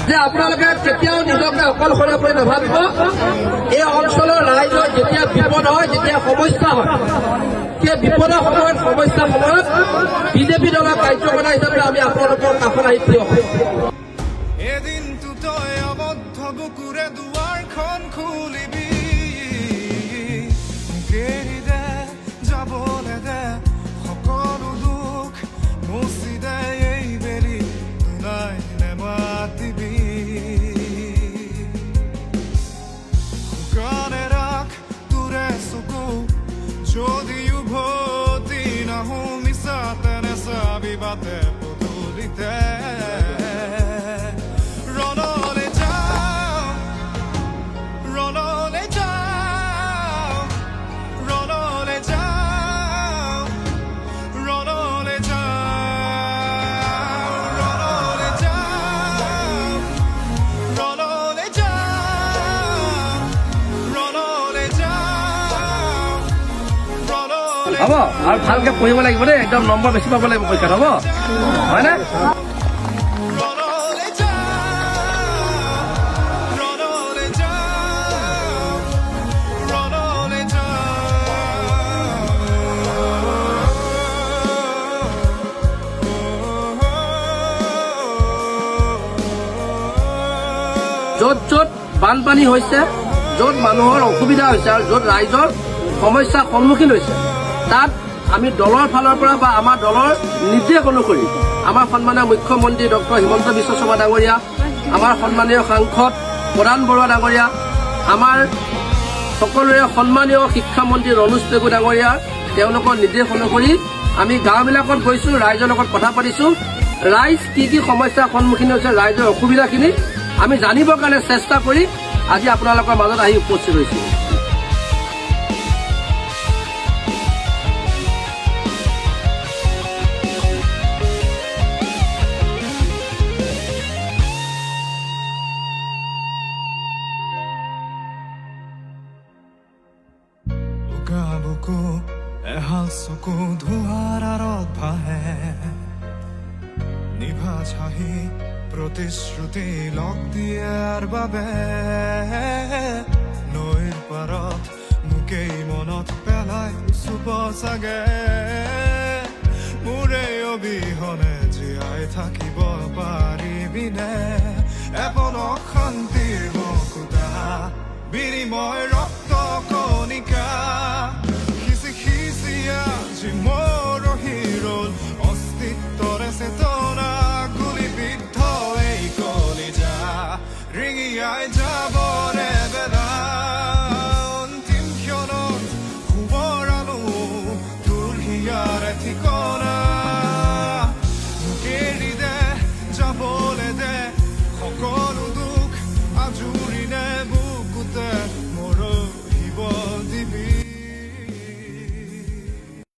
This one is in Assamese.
যে আপোনালোকে কেতিয়াও নিজকে অকলশৰীয়া কৰি নাভাবিব। এই অঞ্চলৰ ৰাইজৰ যেতিয়া বিপদ হয়, যেতিয়া সমস্যা হয়, সেই বিপদৰ সময়ত, সমস্যাৰ সময়ত বিজেপি দলৰ কাৰ্যকৰ্তা হিচাপে আমি আপোনালোকৰ কাষত আহি থিয় হওঁ। এদিনটো তই আবদ্ধ বুকুৰে দুৱাৰখন খুলিবি, এৰি দে যাবলে দে সকলো দুখ মুচি দে এই বেলি দুনাই নেমাতিবি। শুকানে ৰাখ তোৰে চকু, যদি উভতি নাহো মিছাতে নেচাবি বাটে পদূলিতে। হ'ব আৰু ভালকে পঢ়িব লাগিব দেই, একদম নম্বৰ বেছি পাব লাগিব পৰীক্ষাত, হ'ব হয়নে? য'ত য'ত বানপানী হৈছে, য'ত মানুহৰ অসুবিধা হৈছে আৰু য'ত ৰাইজৰ সমস্যাৰ সন্মুখীন হৈছে, তাত আমি দলৰ ফালৰ পৰা বা আমাৰ দলৰ নিৰ্দেশ অনুসৰি আমাৰ সন্মানীয় মুখ্যমন্ত্ৰী ডক্টৰ হিমন্ত বিশ্ব শৰ্মা ডাঙৰীয়া, আমাৰ সন্মানীয় সাংসদ প্ৰধান বৰুৱা ডাঙৰীয়া, আমাৰ সকলোৰে সন্মানীয় শিক্ষামন্ত্ৰী ৰনোজ পেগু ডাঙৰীয়া, তেওঁলোকৰ নিৰ্দেশ অনুসৰি আমি গাঁওবিলাকত গৈছোঁ, ৰাইজৰ লগত কথা পাতিছোঁ। ৰাইজ কি কি সমস্যাৰ সন্মুখীন হৈছে, ৰাইজৰ অসুবিধাখিনি আমি জানিবৰ কাৰণে চেষ্টা কৰি আজি আপোনালোকৰ মাজত আহি উপস্থিত হৈছোঁ। বুকু এহাল চকু ধোঁৱাৰ আঁৰত ভাহে, নিভা চাহি প্ৰতিশ্ৰুতি লগ দিয়াৰ বাবে। নৈৰ পাৰত মোকেই মনত পেলাই চুপ চাগে, মোৰে অবিহনে জীয়াই থাকিব পাৰিবিনে? এপদ শান্তিৰ বকুতা বিনিময় ৰক্ত কণিকা, খিচি খিচিয়া মোৰ হিৰল অস্তিত্বৰে চেতনা, গুলিবিদ্ধ এই কলিজা ৰিঙিয়াই যাব